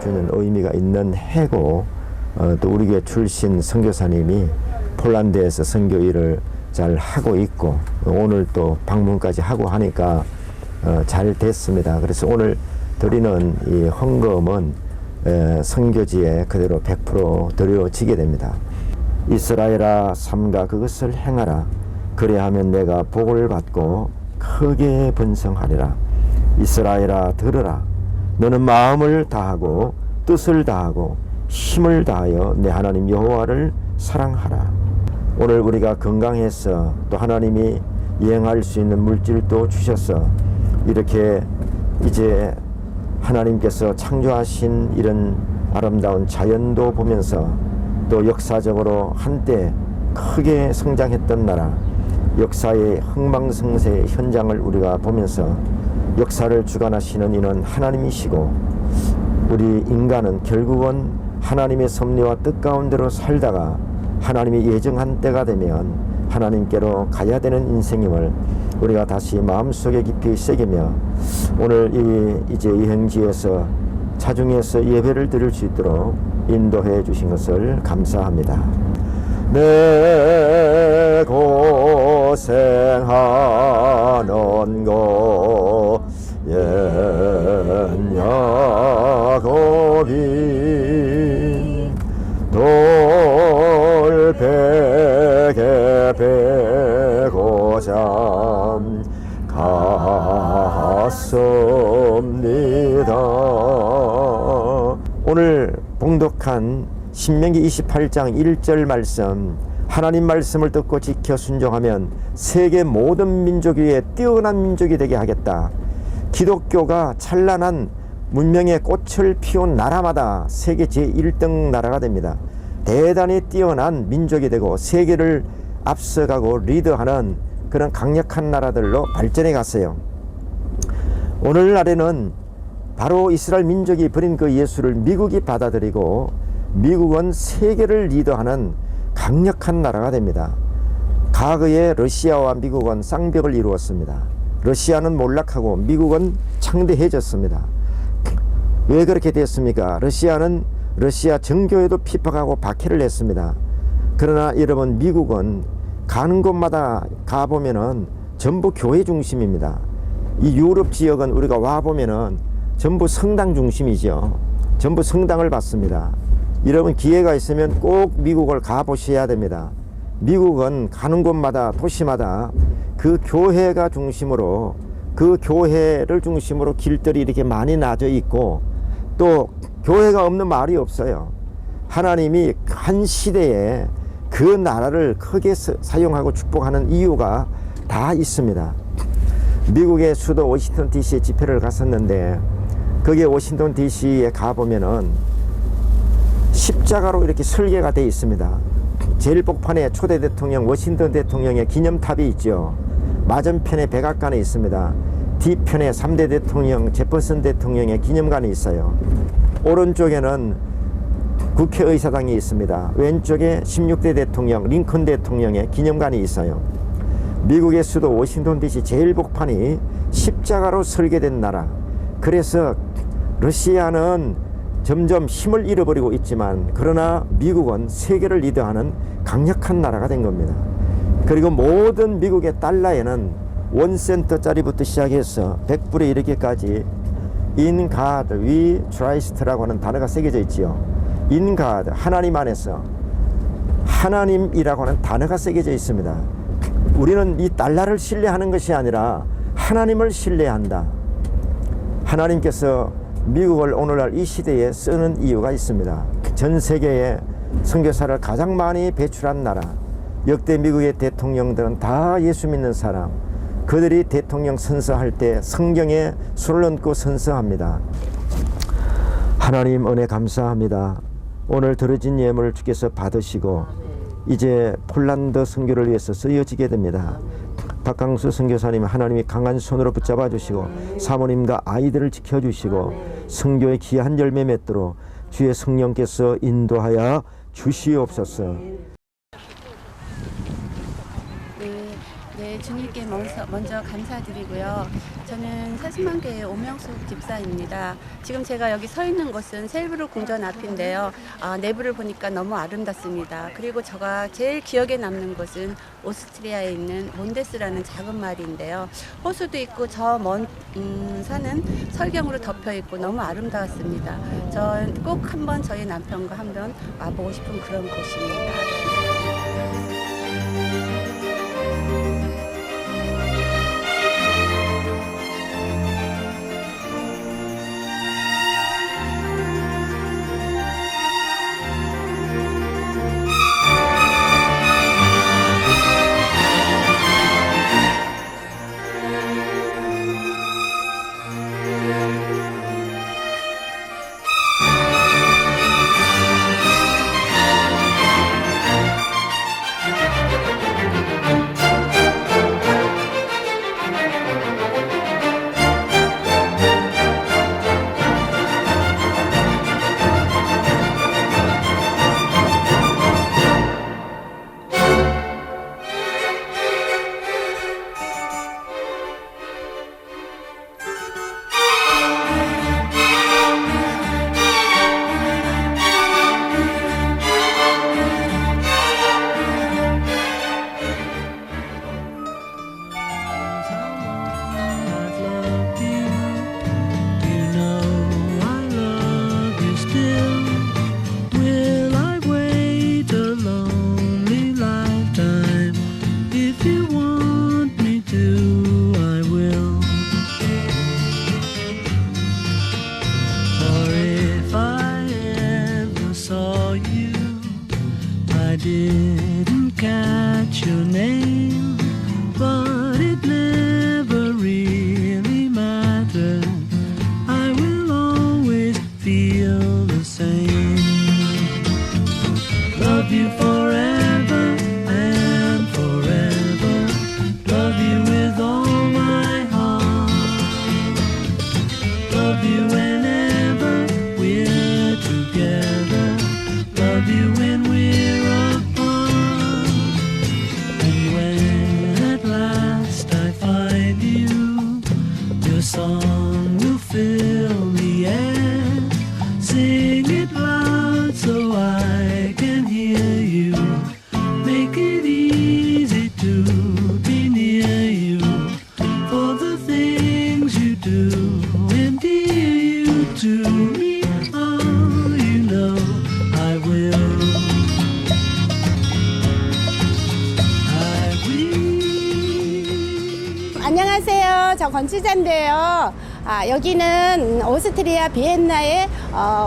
주는 의미가 있는 해고, 또 우리 교회 출신 선교사님이 폴란드에서 선교 일을 잘 하고 있고, 오늘 또 방문까지 하고 하니까 잘 됐습니다. 그래서 오늘 드리는 이 헌금은 선교지에 그대로 100% 드려지게 됩니다. 이스라엘아 삼가 그것을 행하라. 그래하면 내가 복을 받고 크게 번성하리라. 이스라엘아 들으라. 너는 마음을 다하고 뜻을 다하고 힘을 다하여 내 하나님 여호와를 사랑하라. 오늘 우리가 건강해서 또 하나님이 여행할 수 있는 물질도 주셔서 이렇게 이제 하나님께서 창조하신 이런 아름다운 자연도 보면서 또 역사적으로 한때 크게 성장했던 나라, 역사의 흥망성쇠의 현장을 우리가 보면서 역사를 주관하시는 이는 하나님이시고, 우리 인간은 결국은 하나님의 섭리와 뜻 가운데로 살다가 하나님이 예정한 때가 되면 하나님께로 가야 되는 인생임을 우리가 다시 마음속에 깊이 새기며, 오늘 이제 여행지에서 자중해서 예배를 드릴 수 있도록 인도해 주신 것을 감사합니다. 내 고생하는 것 옛 야곱이 돌베개 베고자 갔습니다. 오늘 봉독한 신명기 28장 1절 말씀, 하나님 말씀을 듣고 지켜 순종하면 세계 모든 민족 위에 뛰어난 민족이 되게 하겠다. 기독교가 찬란한 문명의 꽃을 피운 나라마다 세계 제1등 나라가 됩니다. 대단히 뛰어난 민족이 되고 세계를 앞서가고 리드하는 그런 강력한 나라들로 발전해 갔어요. 오늘날에는 바로 이스라엘 민족이 버린 그 예수를 미국이 받아들이고 미국은 세계를 리드하는 강력한 나라가 됩니다. 과거에 러시아와 미국은 쌍벽을 이루었습니다. 러시아는 몰락하고 미국은 창대해졌습니다. 왜 그렇게 됐습니까? 러시아는 러시아 정교회도 핍박하고 박해를 했습니다. 그러나 여러분, 미국은 가는 곳마다 가보면은 전부 교회 중심입니다. 이 유럽 지역은 우리가 와보면은 전부 성당 중심이죠. 전부 성당을 받습니다. 여러분, 기회가 있으면 꼭 미국을 가보셔야 됩니다. 미국은 가는 곳마다 도시마다 그 교회가 중심으로, 그 교회를 중심으로 길들이 이렇게 많이 나져 있고, 또 교회가 없는 마을이 없어요. 하나님이 한 시대에 그 나라를 크게 사용하고 축복하는 이유가 다 있습니다. 미국의 수도 워싱턴 DC에 집회를 갔었는데, 거기에 워싱턴 DC에 가보면은 십자가로 이렇게 설계가 되어 있습니다. 제일 복판에 초대 대통령 워싱턴 대통령의 기념탑이 있죠. 맞은편에 백악관이 있습니다. 뒤편에 3대 대통령 제퍼슨 대통령의 기념관이 있어요. 오른쪽에는 국회의사당이 있습니다. 왼쪽에 16대 대통령 링컨 대통령의 기념관이 있어요. 미국의 수도 워싱턴 DC 제일 복판이 십자가로 설계된 나라. 그래서 러시아는 점점 힘을 잃어버리고 있지만, 그러나 미국은 세계를 리드하는 강력한 나라가 된 겁니다. 그리고 모든 미국의 달러에는 1센트짜리부터 시작해서 100불에 이르기까지 In God we trust라고 하는 단어가 새겨져 있지요. In God, 하나님 안에서, 하나님이라고 하는 단어가 새겨져 있습니다. 우리는 이 달러를 신뢰하는 것이 아니라 하나님을 신뢰한다. 하나님께서 미국을 오늘날 이 시대에 쓰는 이유가 있습니다. 전 세계에 선교사를 가장 많이 배출한 나라, 역대 미국의 대통령들은 다 예수 믿는 사람, 그들이 대통령 선서할 때 성경에 손을 얹고 선서합니다. 하나님 은혜 감사합니다. 오늘 들어진 예물을 주께서 받으시고 이제 폴란드 선교를 위해서 쓰여지게 됩니다. 박강수 선교사님, 하나님이 강한 손으로 붙잡아 주시고 사모님과 아이들을 지켜주시고 선교의 귀한 열매 맺도록 주의 성령께서 인도하여 주시옵소서. 내 네, 주님께 먼저 감사드리고요. 저는 사슴만교회 오명숙 집사입니다. 지금 제가 여기 서 있는 곳은 셀브르 궁전 앞인데요. 내부를 보니까 너무 아름답습니다. 그리고 제가 제일 기억에 남는 곳은 오스트리아에 있는 몬데스라는 작은 마을인데요. 호수도 있고 저 먼 산은 설경으로 덮여 있고 너무 아름다웠습니다. 전 꼭 한번 저희 남편과 한번 와보고 싶은 그런 곳입니다. Didn't catch your name, but it never really mattered. I will always feel the same. Love you forever and forever. Love you with all my heart. Love you whenever we're together. Love you when we're song will fill the air. Sing it loud so I can hear you. Make it easy to be near you. For the things you do endear you to me. Oh, you know I will. I will. 안녕하세요. 저 건치자인데요. 여기는 오스트리아 비엔나의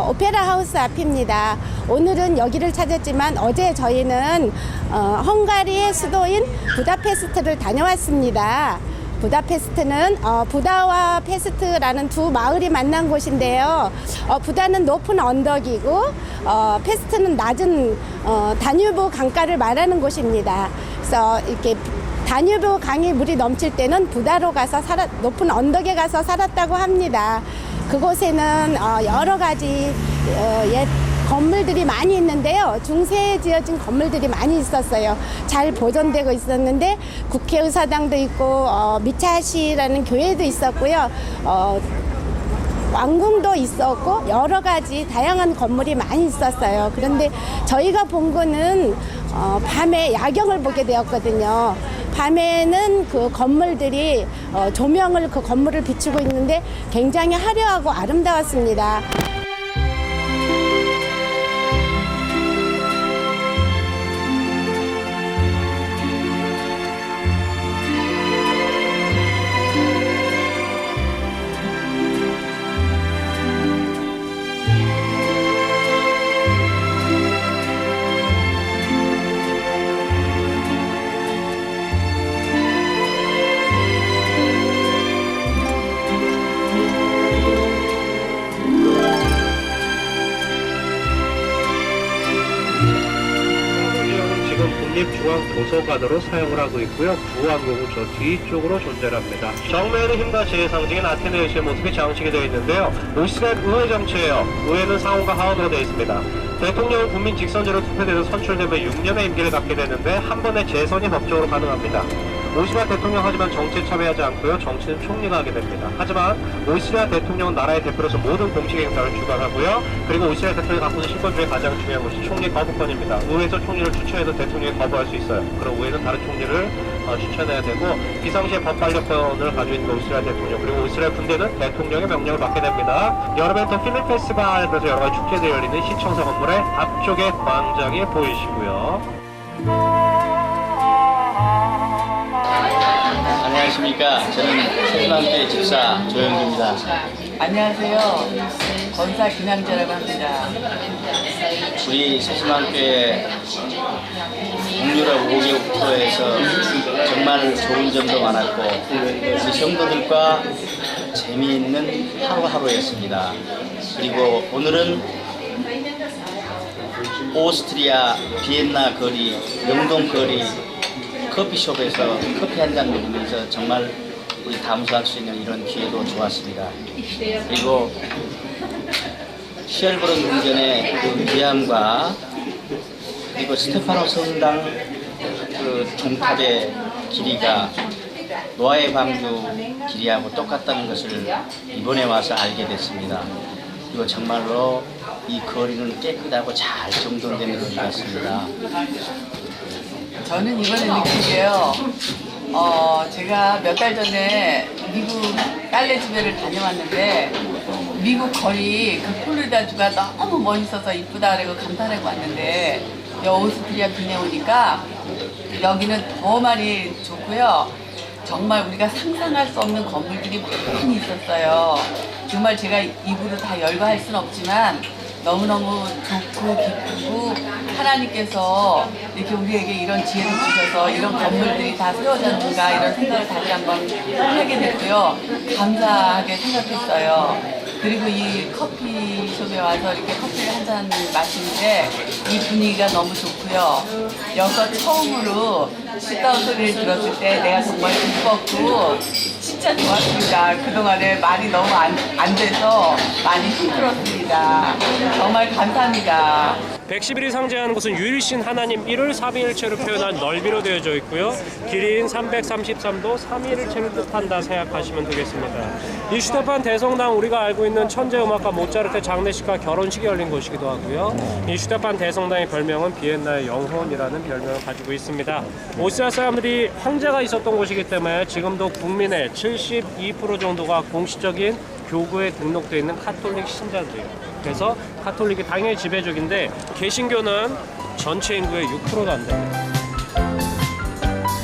오페라 하우스 앞입니다. 오늘은 여기를 찾았지만 어제 저희는 헝가리의 수도인 부다페스트를 다녀왔습니다. 부다페스트는 부다와 페스트라는 두 마을이 만난 곳인데요. 부다는 높은 언덕이고 페스트는 낮은 다뉴브 강가를 말하는 곳입니다. 그래서 이렇게 다뉴브 강이 물이 넘칠 때는 부다로 가서 높은 언덕에 가서 살았다고 합니다. 그곳에는 여러 가지 옛 건물들이 많이 있는데요. 중세에 지어진 건물들이 많이 있었어요. 잘 보존되고 있었는데 국회의사당도 있고 미차시라는 교회도 있었고요. 왕궁도 있었고 여러 가지 다양한 건물이 많이 있었어요. 그런데 저희가 본 거는 밤에 야경을 보게 되었거든요. 밤에는 그 건물들이 조명을 그 건물을 비추고 있는데 굉장히 화려하고 아름다웠습니다. 중앙도서관으로 사용을 하고 있고요. 부왕궁은 저 뒤쪽으로 존재합니다. 정면에는 힘과 지혜의 상징인 아테네 의시의 모습이 장식이 되어 있는데요. 오시스는 의회 정치예요. 의회는 상원과 하원으로 되어 있습니다. 대통령은 국민 직선제로 투표돼서 선출되면 6년의 임기를 갖게 되는데 한 번의 재선이 법적으로 가능합니다. 오시라 대통령 하지만 정치에 참여하지 않고요. 정치는 총리가 하게 됩니다. 하지만 오시라 대통령은 나라의 대표로서 모든 공식 행사를 주관하고요. 그리고 오시라 대통령이 갖고 있는 신권 중에 가장 중요한 것이 총리 거부권입니다. 의회에서 총리를 추천해도 대통령이 거부할 수 있어요. 그럼 의회는 다른 총리를 추천해야 되고 비상시에 법반려권을 가지고 있는 오스트리아 대통령 그리고 오스트리아 군대는 대통령의 명령을 받게 됩니다. 여름엔 또 필름 페스티벌 그래서 여러 가지 축제들이 열리는 시청사 건물의 앞쪽에 광장이 보이시고요. 안녕하십니까. 저는 세심한교회 집사 조영규입니다. 안녕하세요. 권사 김양재라고 합니다. 우리 세심한교회 동유럽 5개국 프로에서 정말 좋은 점도 많았고 우리 성도들과 재미있는 하루하루였습니다. 그리고 오늘은 오스트리아 비엔나 거리, 명동 거리 커피숍에서 커피 한 잔 먹으면서 정말 우리 담수할 수 있는 이런 기회도 좋았습니다. 그리고 시얼브론 궁전의 그 귀함과 그리고 스테파노 성당 그 종탑의 길이가 노아의 방주 길이하고 똑같다는 것을 이번에 와서 알게 됐습니다. 그리고 정말로 이 거리는 깨끗하고 잘 정돈된 거리 같습니다. 저는 이번에 느낀 게요. 제가 몇 달 전에 미국 딸내 집에를 다녀왔는데 미국 거리 그 플로리다주가 너무 멋있어서 이쁘다 그러고 감탄하고 왔는데 오스트리아 빈에 오니까 여기는 더 많이 좋고요. 정말 우리가 상상할 수 없는 건물들이 많이 있었어요. 정말 제가 입으로 다 열거할 수는 없지만 너무너무 좋고 기쁘고 하나님께서 이렇게 우리에게 이런 지혜를 주셔서 이런 건물들이 다 세워졌는가 이런 생각을 다시 한번 하게 됐고요. 감사하게 생각했어요. 그리고 이 커피숍에 와서 이렇게 커피를 한 잔 마시는데 이 분위기가 너무 좋고요. 여기서 처음으로 시다운 소리를 들었을 때 내가 정말 기뻤고 진짜 좋았습니다. 그동안에 말이 너무 안 돼서 많이 힘들었습니다. 정말 감사합니다. 111이 상징하는 것은 유일신 하나님 1을 삼위일체로 표현한 넓이로 되어져 있고요. 길이인 333도 삼위일체를 뜻한다 생각하시면 되겠습니다. 이 슈테판 대성당 우리가 알고 있는 천재음악가 모차르트 장례식과 결혼식이 열린 곳이기도 하고요. 이 슈테판 대성당의 별명은 비엔나의 영혼이라는 별명을 가지고 있습니다. 오스트리아 사람들이 황제가 있었던 곳이기 때문에 지금도 국민의 72% 정도가 공식적인 교구에 등록되어 있는 카톨릭 신자들이에요. 그래서 카톨릭이 당연히 지배적인데 개신교는 전체 인구의 6%도 안 됩니다.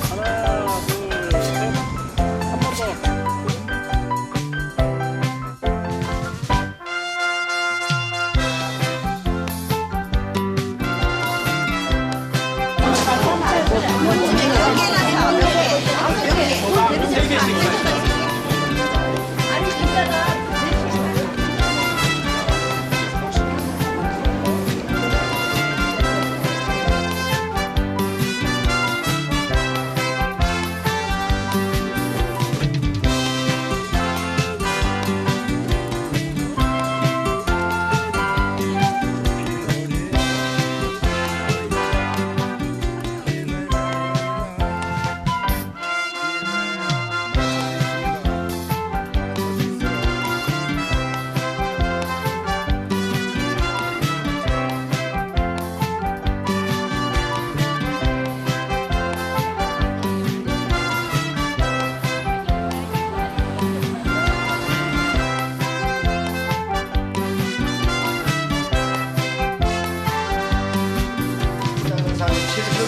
하나, 둘, 셋. 한 번 더.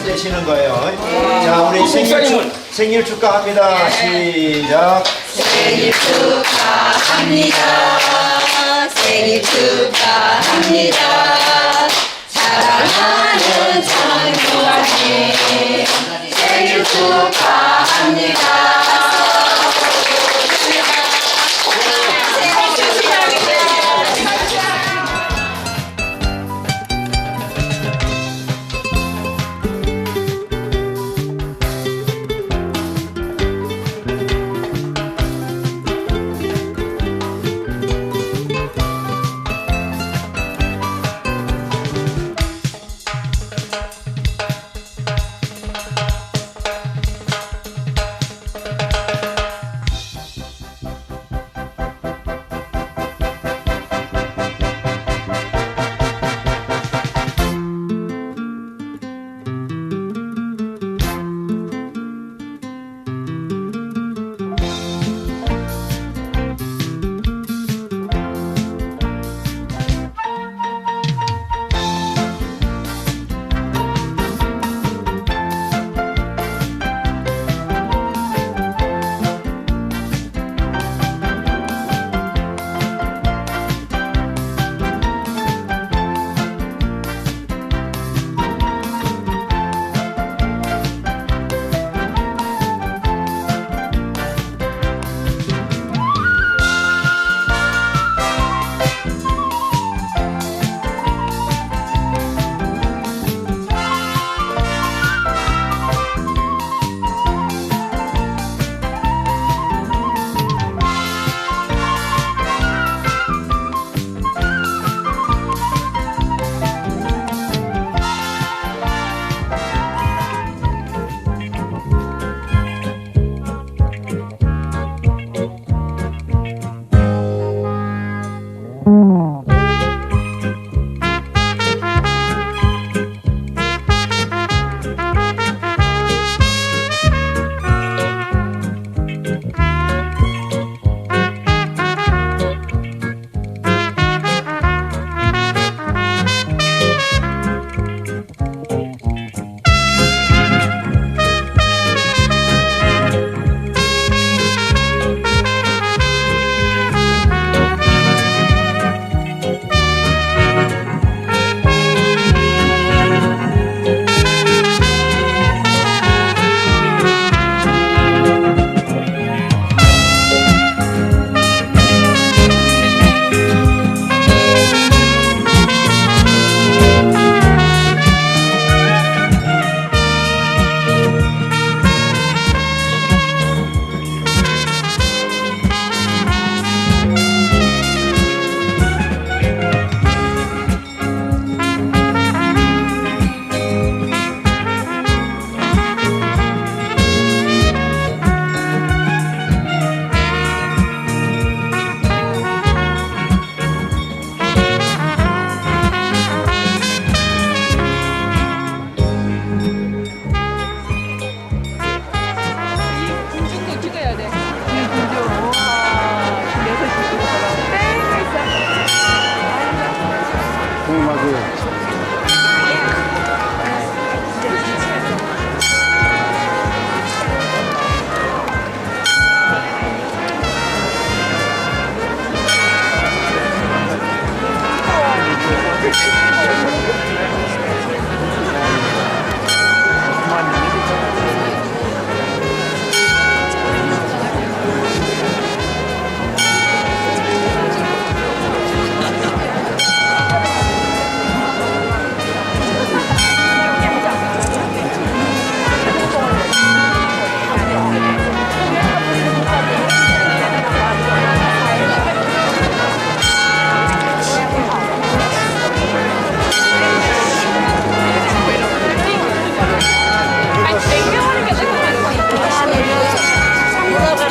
되시는 거예요. 자, 우리 생일 축하합니다. 시작. 생일 축하합니다. 생일 축하합니다. 사랑하는 장교님 생일 축하합니다.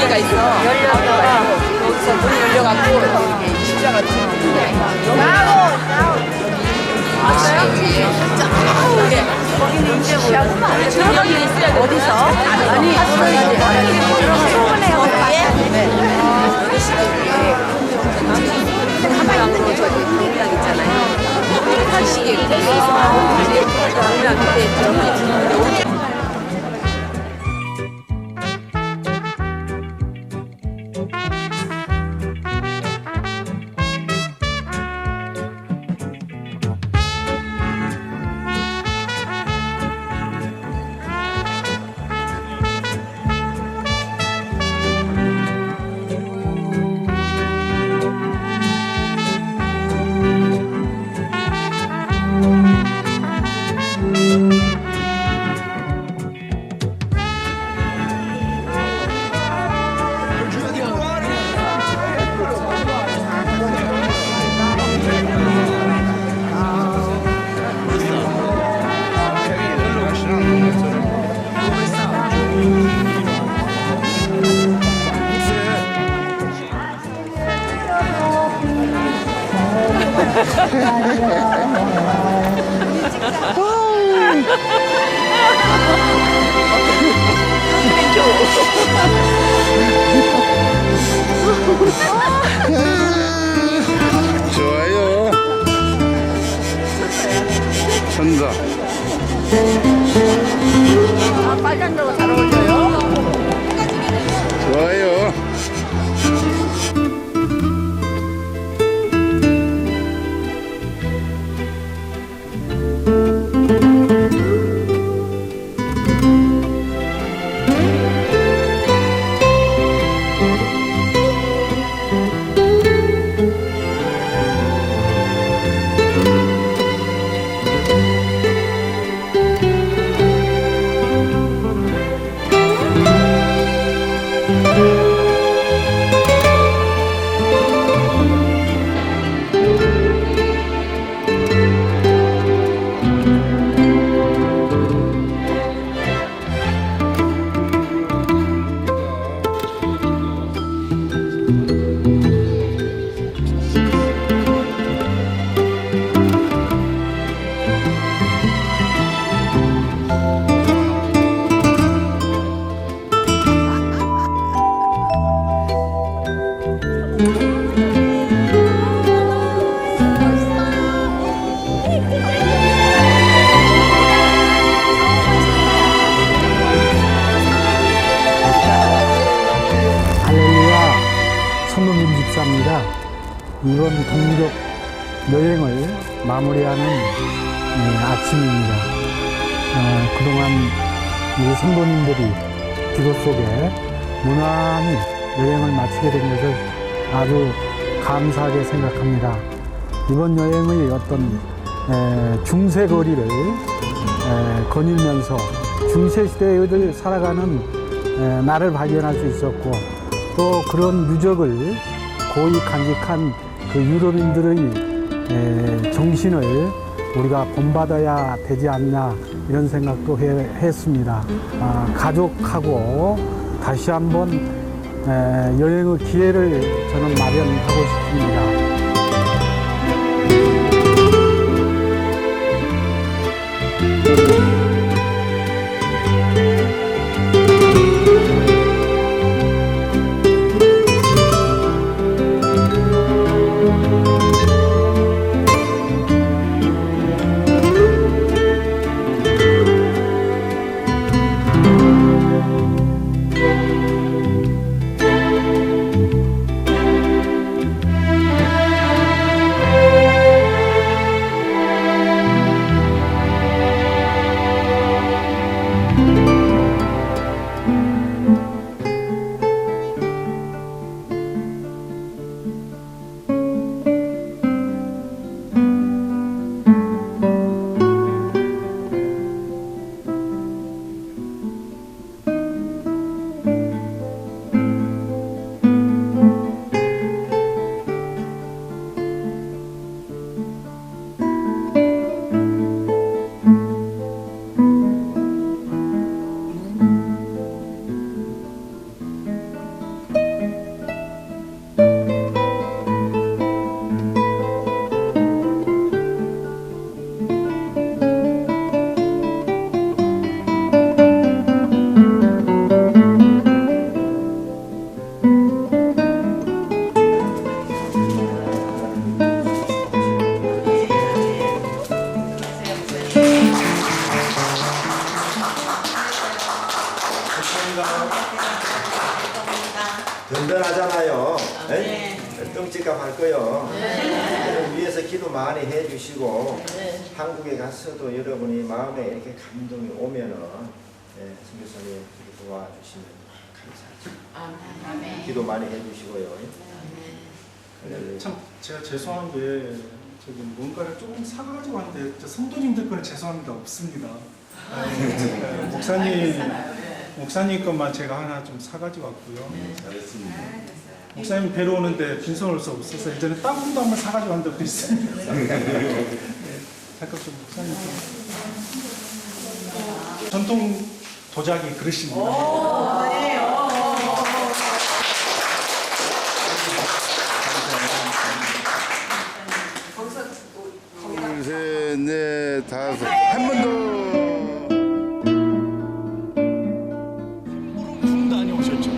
개가 있어. 열려서 여기서 문 열려갖고 이렇게 십자가 거기는 이제 저기 있어야 돼. 어디서? 아니, 소문에 어디에? 한방으로 저기 강당 있잖아요. 한식에 강당 그때 저기 좋아요. 천사. 빨간 거잘 어울려요. 좋아요. 할렐루야, 손흥민 집사입니다. 이번 동족 여행을 마무리하는 아침입니다. 그동안 우리 성도님들이 기도 속에 무난히 여행을 마치게 된 것을 아주 감사하게 생각합니다. 이번 여행의 어떤 중세거리를 거닐면서 중세시대에 살아가는 나를 발견할 수 있었고, 또 그런 유적을 고이 간직한 그 유럽인들의 정신을 우리가 본받아야 되지 않나, 이런 생각도 했습니다. 가족하고 다시 한번 여행의 기회를 저는 마련하고 싶습니다. 든든하잖아요. 네. 끔찍감 할 거요. 여러분 위해서 기도 많이 해주시고 한국에 가서도 여러분이 마음에 이렇게 감동이 오면은 선교사님 도와주시면 감사하죠. 기도 많이 해주시고요. 참 제가 죄송한 게 저기 뭔가를 조금 사가지고 왔는데 성도님들 거는 죄송합니다 없습니다. 목사님 것만 제가 하나 좀 사가지고 왔고요. 잘했습니다. 목사님 뵈러 오는데 빈손 올 수 없어서 이전에 땅콩도 한번 사가지고 왔는데 있습니다. 잠깐 좀 목사님 좀 전통 도자기 그릇입니다. 둘, 셋, 넷, 다섯. 한 번 더. 다녀오셨죠.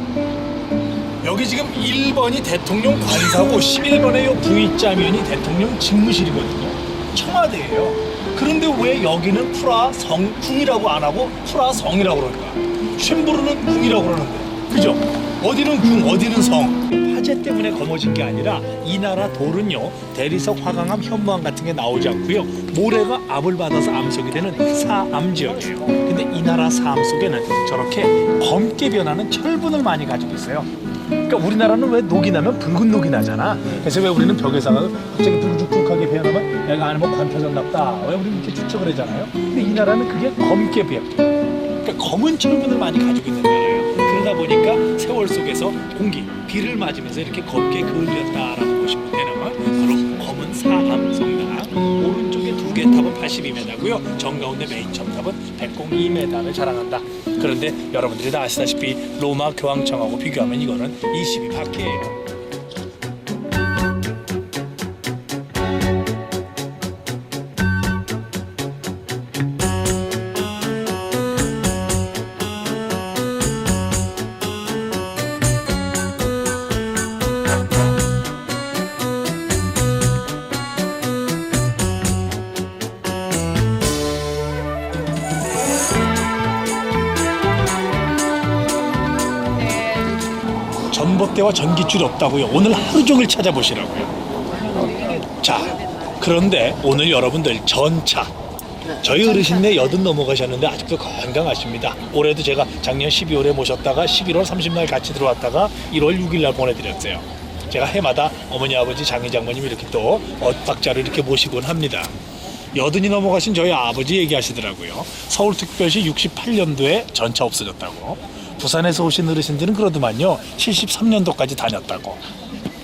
여기 지금 1번이 대통령 관사고 11번에 요 V자면이 대통령 집무실이거든요. 청와대예요. 그런데 왜 여기는 프라성 궁이라고 안 하고 프라성이라고 그럴까? 쉔부르는 궁이라고 그러는데, 그죠? 어디는 궁, 어디는 성. 화재 때문에 검어진 게 아니라 이 나라 돌은요, 대리석, 화강암, 현무암 같은 게 나오지 않고요, 모래가 압을 받아서 암석이 되는 사암 지역이에요. 근데 이 나라 사암 속에는 저렇게 검게 변하는 철분을 많이 가지고 있어요. 그러니까 우리나라는 왜 녹이 나면 붉은 녹이 나잖아. 그래서 왜 우리는 벽에다가 갑자기 붉죽죽하게 변하면 얘가 안에 뭐 관펴졌나 보다, 왜 우리는 이렇게 추측을 하잖아요. 근데 이 나라는 그게 검게 변해. 그러니까 검은 철분을 많이 가지고 있는 나라예요. 그러다 보니까 세월 속에서 공기, 비를 맞으면서 이렇게 검게 그을렸다라고 보시면 되는 바로 검은 사암 성당. 오른쪽에 두 개 탑은 82m고요. 정가운데 메인 첨탑은 102m를 자랑한다. 그런데 여러분들이 다 아시다시피 로마 교황청하고 비교하면 이거는 20이 밖이에요. 전봇대와 전기줄이 없다고요. 오늘 하루 종일 찾아보시라고요. 자, 그런데 오늘 여러분들 전차, 저희 어르신네 80 넘어가셨는데 아직도 건강하십니다. 올해도 제가 작년 12월에 모셨다가 11월 30날 같이 들어왔다가 1월 6일날 보내드렸어요. 제가 해마다 어머니, 아버지, 장인, 장모님 이렇게 또 엇박자를 이렇게 모시곤 합니다. 80이 넘어가신 저희 아버지 얘기하시더라고요. 서울특별시 68년도에 전차 없어졌다고. 부산에서 오신 어르신들은 그러더만요, 73년도까지 다녔다고.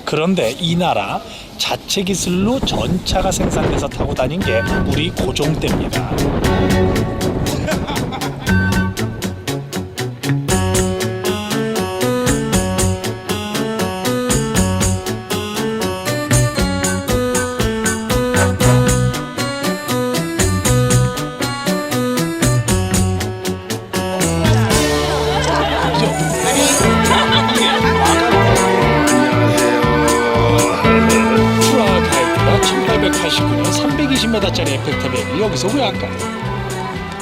그런데 이 나라 자체 기술로 전차가 생산돼서 타고 다닌 게 우리 고종 때입니다. 프라하가 1889년 320m짜리 에펠탑 얘기를 여기서 왜 안 가요?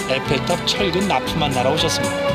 에펠탑 철근 납품한 나라 오셨습니다.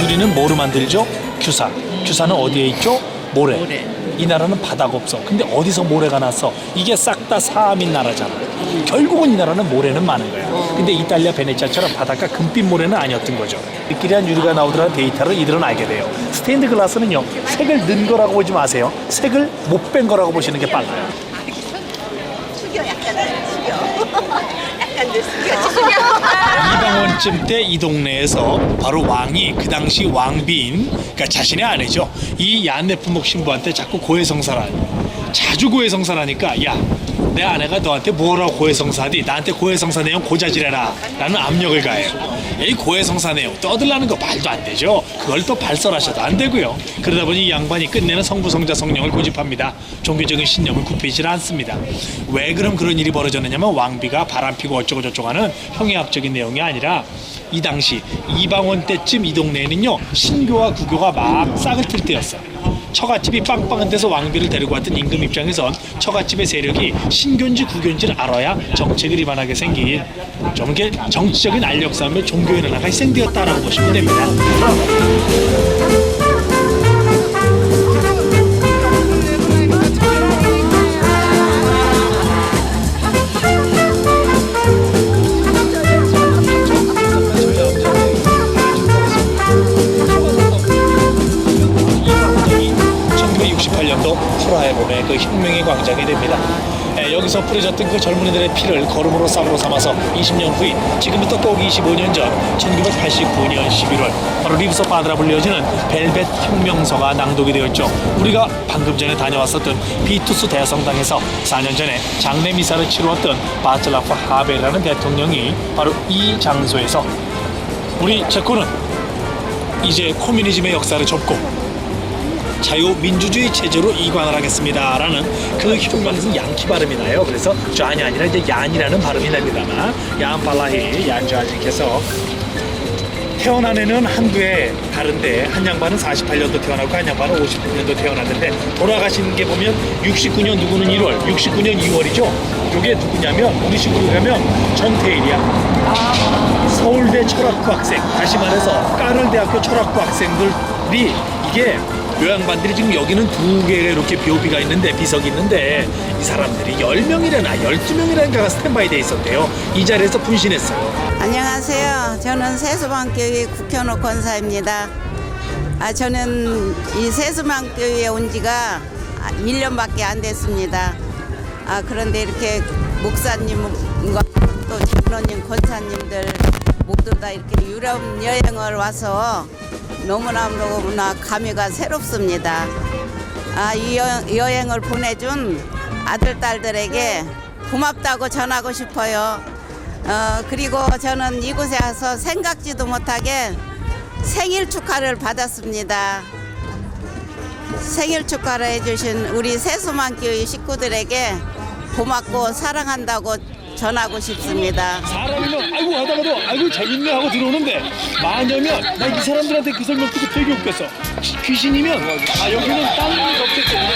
유리는 뭐로 만들죠? 규사. 규사는 어디에 있죠? 모래. 이 나라는 바다가 없어. 근데 어디서 모래가 났어? 이게 싹 다 사암인 나라잖아. 결국은 이 나라는 모래는 많은 거야. 근데 이탈리아 베네치아처럼 바닷가 금빛 모래는 아니었던 거죠. 느끼한 유리가 나오더라는 데이터를 이들은 알게 돼요. 스테인드 글라스는요, 색을 넣은 거라고 보지 마세요. 색을 못 뺀 거라고 보시는 게 빨라요. 이방원쯤 때 이 동네에서 바로 왕이 그 당시 왕비인, 그러니까 자신의 아내죠, 이 얀네프목 신부한테 자꾸 자주 고해성사라니까, 야, 내 아내가 너한테 뭐라고 고해성사하디? 나한테 고해성사 내용 고자질해라 라는 압력을 가해요. 이 고해성사 내용 떠들라는 거 말도 안 되죠. 그걸 또 발설하셔도 안 되고요. 그러다 보니 이 양반이 끝내는 성부성자 성령을 고집합니다. 종교적인 신념을 굽히질 않습니다. 왜 그럼 그런 일이 벌어졌느냐면, 왕비가 바람피고 어쩌고저쩌고 하는 형이합적인 내용이 아니라, 이 당시 이방원 때쯤 이 동네에는요, 신교와 구교가 막 싹을 틀 때였어요. 처갓집이 빵빵한 데서 왕비를 데리고 왔던 임금 입장에선 처갓집의 세력이 신교인지 구교인지를 알아야 정책을 위반하게 생긴, 좀 이렇게 정치적인 알력 싸움에 종교의 하나가 희생되었다라고 보시면 됩니다. 1968년도 프라하에 보면 그 혁명의 광장이 됩니다. 여기서 뿌려졌던 그 젊은이들의 피를 걸음으로 쌈으로 삼아서 20년 후인 지금부터 꼭 25년 전 1989년 11월 바로 리브스 오브 바드라 불려지는 벨벳 혁명서가 낭독이 되었죠. 우리가 방금 전에 다녀왔었던 비투스 대성당에서 4년 전에 장례 미사를 치루었던 바틀라프 하벨이라는 대통령이 바로 이 장소에서 우리 체코는 이제 코뮤니즘의 역사를 접고 자유민주주의 체제로 이관을 하겠습니다 라는 그 혁명에서 양키 발음이 나요. 그래서 쟈니 아니라 이제 얀이라는 발음이 납니다만, 얀 발라히 얀좌지께서 태어난 애는 한두에 다른데, 한 양반은 48년도 태어나고 한 양반은 59년도 태어났는데, 돌아가시는 게 보면 69년 누구는 1월, 69년 2월이죠. 이게 누구냐면 우리 식으로 가면 정태일이야. 서울대 철학부 학생, 다시 말해서 까를대학교 철학부 학생들이, 이게 요 양반들이 지금 여기는 두 개의 이렇게 묘비가 있는데, 비석이 있는데, 이 사람들이 10명이라나 12명이라는가가 스탠바이 돼 있었대요. 이 자리에서 분신했어요. 안녕하세요. 저는 세수방교회 국현옥 권사입니다. 저는 이 세수방교회에 온 지가 1년밖에 안 됐습니다. 그런데 이렇게 목사님과 또 장로님, 권사님들 모두 다 이렇게 유럽 여행을 와서 너무나 감회가 새롭습니다. 이 여행을 보내준 아들, 딸들에게 고맙다고 전하고 싶어요. 그리고 저는 이곳에 와서 생각지도 못하게 생일 축하를 받았습니다. 생일 축하를 해주신 우리 세수만교회 식구들에게 고맙고 사랑한다고 전하고 싶습니다. 사람이면 아이고 하다가도 아이고 재밌네 하고 들어오는데, 마녀면 나 이 사람들한테 그 설명 듣고 되게 웃겼어. 귀신이면 여기는 땅이 없기 때문에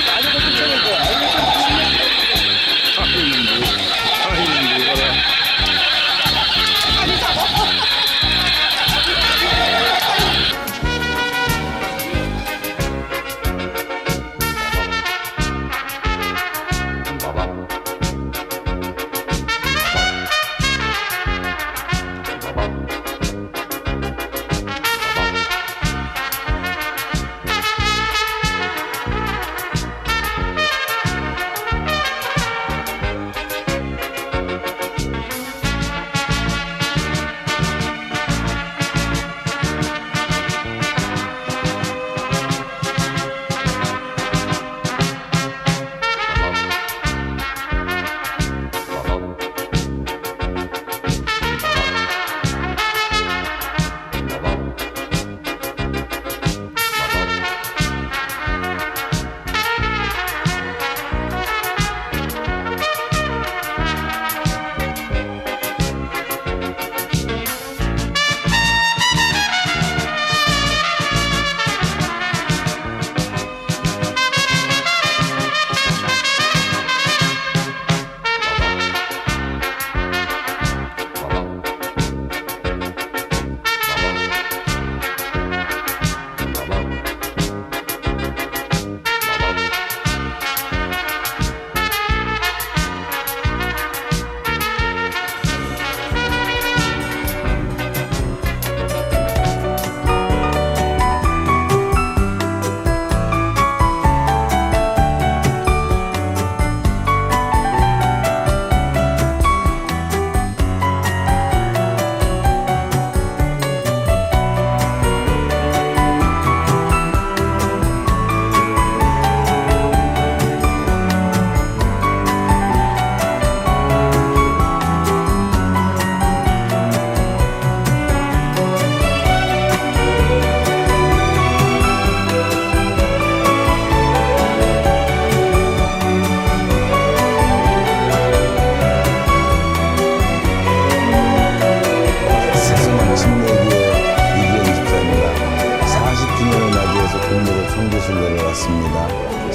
마녀를 쫓아낼 거야.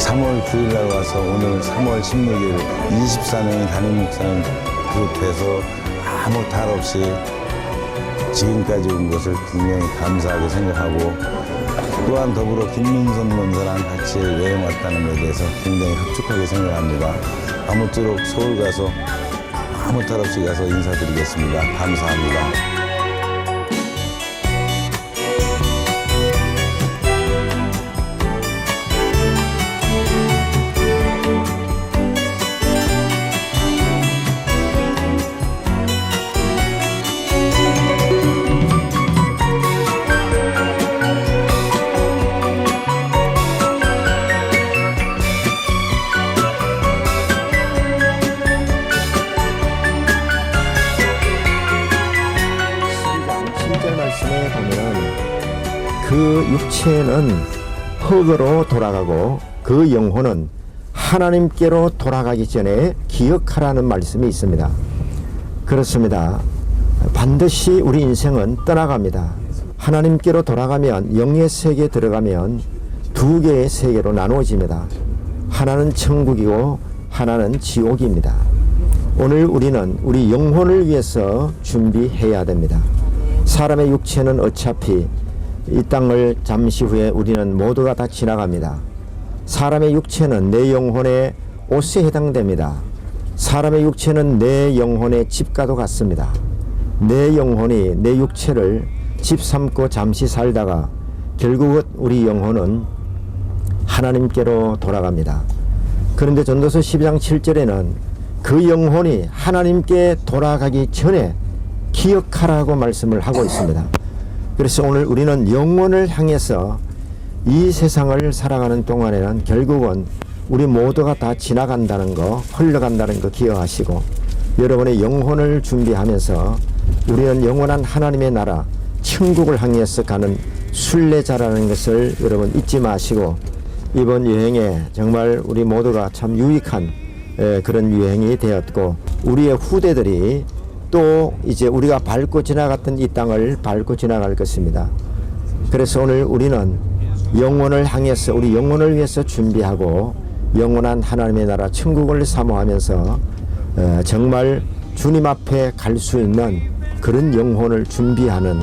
3월 9일 날 와서 오늘 3월 16일 24명의 담임 목사님 그룹해서 아무 탈 없이 지금까지 온 것을 분명히 감사하게 생각하고 또한 더불어 김민선 원사랑 같이 여행 왔다는 것에 대해서 굉장히 흡족하게 생각합니다. 아무쪼록 서울 가서 아무 탈 없이 가서 인사드리겠습니다. 감사합니다. 말씀에 보면 그 육체는 흙으로 돌아가고 그 영혼은 하나님께로 돌아가기 전에 기억하라는 말씀이 있습니다. 그렇습니다. 반드시 우리 인생은 떠나갑니다. 하나님께로 돌아가면 영의 세계에 들어가면 두 개의 세계로 나누어집니다. 하나는 천국이고 하나는 지옥입니다. 오늘 우리는 우리 영혼을 위해서 준비해야 됩니다. 사람의 육체는 어차피 이 땅을 잠시 후에 우리는 모두가 다 지나갑니다. 사람의 육체는 내 영혼의 옷에 해당됩니다. 사람의 육체는 내 영혼의 집과도 같습니다. 내 영혼이 내 육체를 집 삼고 잠시 살다가 결국은 우리 영혼은 하나님께로 돌아갑니다. 그런데 전도서 12장 7절에는 그 영혼이 하나님께 돌아가기 전에 기억하라고 말씀을 하고 있습니다. 그래서 오늘 우리는 영혼을 향해서 이 세상을 살아가는 동안에는 결국은 우리 모두가 다 지나간다는 거, 흘러간다는 거 기억하시고 여러분의 영혼을 준비하면서 우리는 영원한 하나님의 나라, 천국을 향해서 가는 순례자라는 것을 여러분 잊지 마시고 이번 여행에 정말 우리 모두가 참 유익한 그런 여행이 되었고 우리의 후대들이 또 이제 우리가 밟고 지나갔던 이 땅을 밟고 지나갈 것입니다. 그래서 오늘 우리는 영혼을 향해서 우리 영혼을 위해서 준비하고 영원한 하나님의 나라 천국을 사모하면서 정말 주님 앞에 갈 수 있는 그런 영혼을 준비하는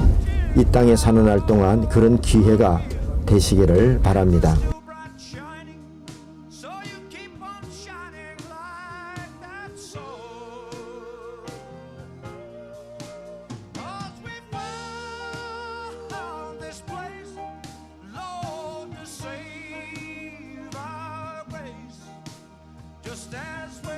이 땅에 사는 날 동안 그런 기회가 되시기를 바랍니다. Just as